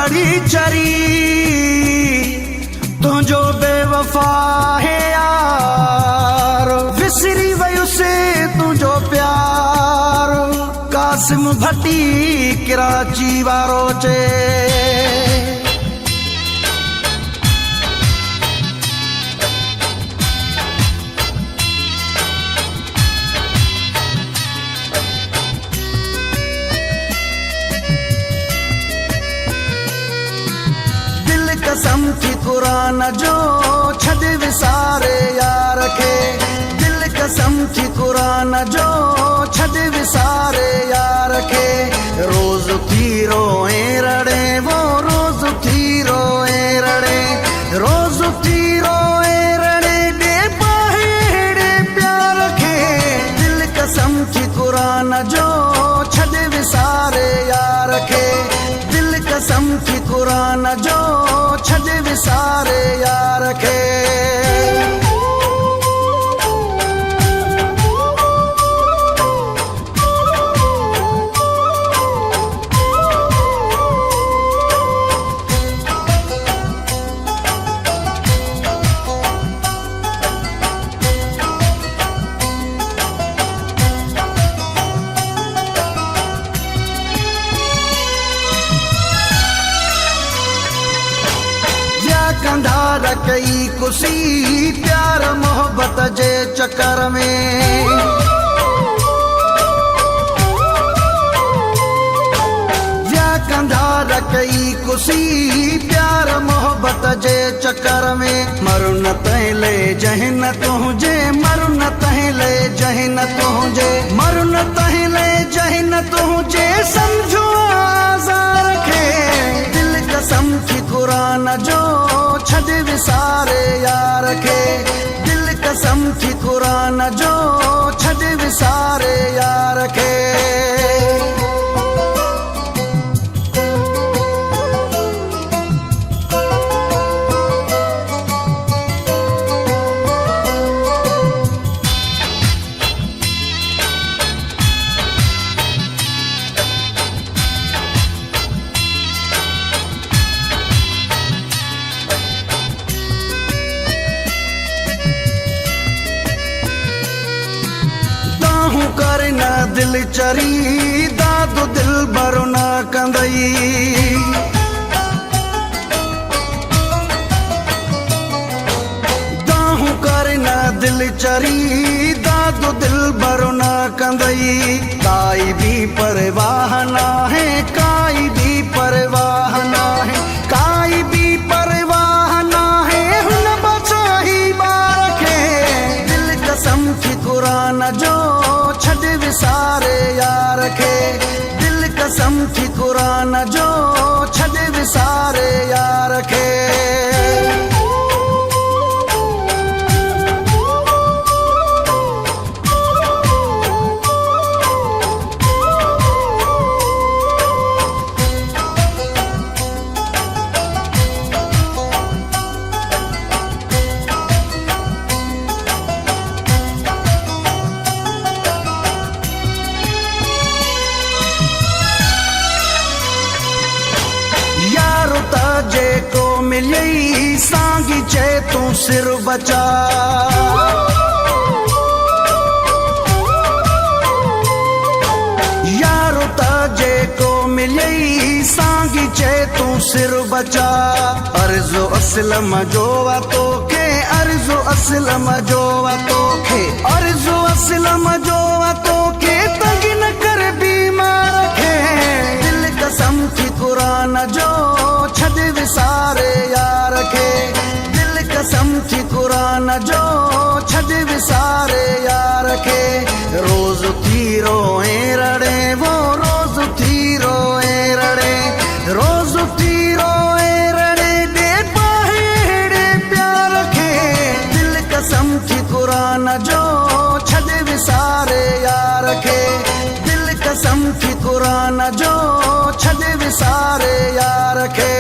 चढ़ी चरी तुझो बेवफा है यार, विसरी वयुसे तुझो प्यार। कासिम भट्टी कराची वारो चे कसम थी कुरान जो छद विसारे यार खे, दिल कसम थी कुरान जो छद विसारे यार खे। रोज थी रोए रड़े वो रोज थी रोए रड़े, रोज थी रोए रड़े दे बाहेड़े प्यार खे। दिल कसम थी कुरान जो छद विसारे यार खे, दिल कसम थी कुरान जो छद विसारे यार खे। कंधार कई कुसी प्यार मोहब्बत जे चक्कर में, व्या कंधार कई कुसी प्यार मोहब्बत जे चक्कर में। मरु न तहले जहन तुझे, मरु न तहले जहन तुझे, मरु न तहले जहन तुझे समझो आज़ार खे। दिल कसम थी कुरान जो छद विसारे यार खे, दिल कसम थी कुरान जो छद विसारे यार खे। कर न दिल चरी दादू दिल भरो न कंदई, दाहू कर न दिल चरी दादू दिल भरो न कंदई। काई भी परवाह ना है, काई भी परवाह ना है, काई भी परवाह ना है, हुन बचाही बार खे। दिल कसम थी कुरान जो छद विसारे यार खे, दिल कसम थी कुरान जो छद विसारे यार खे। जेको मिलई सांगी चे तू सिर बचा, यारो ता जेको मिलई सांगी चे तू सिर बचा। अर्ज़ो असलम जो तो के, अर्ज़ो असलम जो तो के, अर्ज़ो असलम जो तो के तंग न कर बीमार खे। दिल कसम थी कुरान जो छद विसारे यार खे, दिल कसम थी कुरान जो छद विसारे यार खे। रोज थी रोए रड़े वो रोज थी रोए रड़े, रोज थी रोए रड़े दे बाहेड़े प्यार खे। दिल कसम थी कुरान जो छद विसारे यार खे, दिल कसम थी कुरान जो छद विसारे यार खे।